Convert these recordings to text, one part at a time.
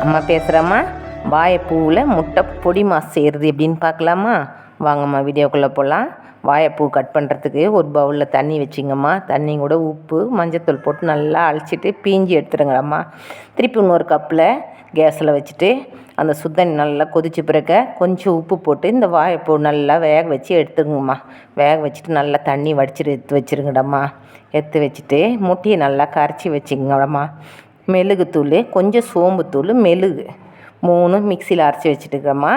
அம்மா பேசுகிறேம்மா. வாழைப்பூவில் முட்டை பொடி மாஸ் செய்கிறது எப்படின்னு பார்க்கலாமா? வாங்கம்மா வீடியோக்குள்ளே போகலாம். வாழைப்பூ கட் பண்ணுறதுக்கு ஒரு பவுலில் தண்ணி வச்சிங்கம்மா. தண்ணி கூட உப்பு மஞ்சத்தூள் போட்டு நல்லா அழைச்சிட்டு பீஞ்சி எடுத்துருங்கம்மா. திருப்பி இன்னொரு கப்பில் கேஸில் வச்சுட்டு அந்த சுத்தண்ணி நல்லா கொதிச்சு பிறகு கொஞ்சம் உப்பு போட்டு இந்த வாழைப்பூ நல்லா வேக வச்சு எடுத்துருங்கம்மா. வேக வச்சுட்டு நல்லா தண்ணி வடிச்சிட்டு எடுத்து வச்சுருங்கடம்மா. எடுத்து வச்சுட்டு முட்டையை நல்லா கரைச்சி வச்சுங்கடம்மா. மெழுகுத்தூள், கொஞ்சம் சோம்புத்தூள், மெழுகு 3 மிக்சியில் அரைச்சி வச்சுட்டுக்கிறம்மா.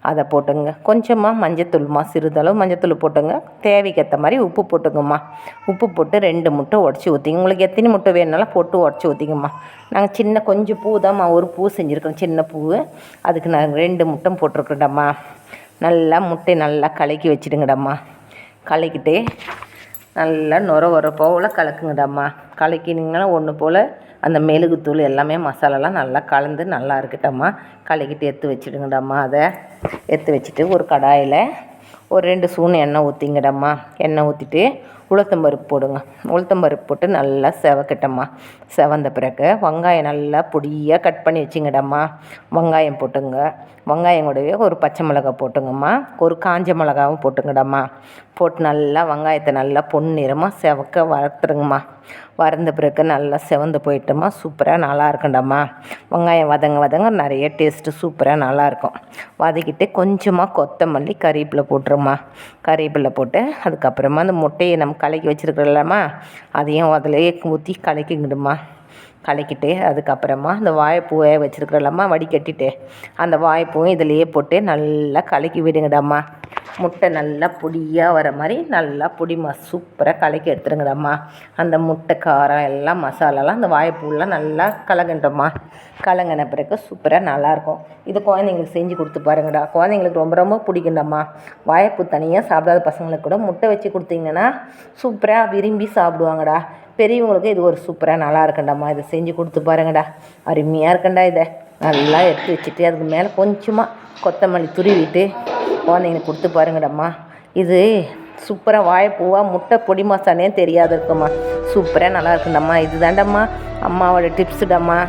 அதை போட்டுங்க. கொஞ்சமாக மஞ்சத்தூள்மா, சிறிதளவு மஞ்சத்தூள் போட்டுங்க. தேவைக்கேற்ற மாதிரி உப்பு போட்டுங்கம்மா. உப்பு போட்டு 2 முட்டை உடச்சி ஊற்றிங்க. உங்களுக்கு எத்தனை முட்டை வேணுனாலும் போட்டு உடச்சி ஊற்றிங்கம்மா. நாங்கள் சின்ன கொஞ்சம் பூ தான்மா, ஒரு பூ செஞ்சுருக்கோம், சின்ன பூ. அதுக்கு நாங்கள் 2 முட்டை போட்டிருக்கோம்டம்மா. நல்லா முட்டை நல்லா கலக்கி வச்சுடுங்கடம்மா. கலக்கிட்டு நல்லா நுர போல் கலக்குங்கடாம்மா. கலக்கினீங்கன்னா ஒன்று போல் அந்த மெழுகுத்தூள் எல்லாமே மசாலாலாம் நல்லா கலந்து நல்லா இருக்கட்டம்மா. கலக்கிட்டு எடுத்து வச்சுடுங்கடாம்மா. அதை எடுத்து வச்சுட்டு ஒரு கடாயில் ஒரு 2 ஸ்பூன் எண்ணெய் ஊற்றிங்கடாம்மா. எண்ணெய் ஊற்றிட்டு உளுத்தம்பருப்பு போடுங்க. உளுத்தம்பருப்பு போட்டு நல்லா செவக்கட்டம்மா. செவந்த பிறகு வெங்காயம் நல்லா பொடியாக கட் பண்ணி வச்சுங்கடாம்மா. வெங்காயம் போட்டுங்க. வெங்காயம் கூடவே ஒரு பச்சை மிளகாய் போட்டுங்கம்மா. ஒரு காஞ்ச மிளகாவும் போட்டுங்கடாம்மா. போட்டு நல்லா வெங்காயத்தை நல்லா பொன்னிறமாக செவக்க வறுத்துருங்கம்மா. வறந்த பிறகு நல்லா செவந்து போயிட்டோம்மா. சூப்பராக நல்லா இருக்குண்டாம்மா. வெங்காயம் வதங்க நிறைய டேஸ்ட்டு சூப்பராக நல்லாயிருக்கும். வதக்கிட்டு கொஞ்சமாக கொத்தமல்லி கறிவேப்பிலை போட்டுருமா. கறிவேப்பிலை போட்டு அதுக்கப்புறமா அந்த முட்டையை நம்ம கலக்கி வச்சுருக்கிறோம்லாமா, அதையும் அதிலேயே ஊற்றி கலக்கிக்கிடுமா. கலக்கிட்டு அதுக்கப்புறமா அந்த வாழைப்பூவை வச்சுருக்கிறோம்லாமா, வடிகட்டிட்டு அந்த வாழைப்பூவும் இதிலையே போட்டு நல்லா கலக்கி விடுங்கடாம்மா. முட்டை நல்லா பொடியாக வர மாதிரி நல்லா பொடிமா சூப்பராக கலக்கி எடுத்துருங்கடாம்மா. அந்த முட்டை காரம் எல்லாம் மசாலாலாம் அந்த வாழைப்பூலாம் நல்லா கலங்கண்டோம்மா. கலங்கின பிறகு சூப்பராக நல்லாயிருக்கும். இது குழந்தைங்களுக்கு செஞ்சு கொடுத்து பாருங்கடா. குழந்தைங்களுக்கு ரொம்ப ரொம்ப பிடிக்குண்டாம்மா. வாழைப்பூ தனியாக சாப்பிடாத பசங்களுக்கு கூட முட்டை வச்சு கொடுத்தீங்கன்னா சூப்பராக விரும்பி சாப்பிடுவாங்கடா. பெரியவங்களுக்கு இது ஒரு சூப்பராக நல்லா இருக்குண்டாம்மா. இதை செஞ்சு கொடுத்து பாருங்கடா. அருமையாக இருக்குண்டா. இதை நல்லா எடுத்து வச்சுட்டு அதுக்கு மேலே கொஞ்சமாக கொத்தமல்லி துருவிட்டு குழந்தைங்களுக்கு கொடுத்து பாருங்கடாம்மா. இது சூப்பராக வாழைப்பூவாக முட்டை பொடி மசானே தெரியாது இருக்குமா. சூப்பராக நல்லா இருக்குண்டாம்மா. இது தாண்டம்மா அம்மாவோட டிப்ஸுடாம்மா.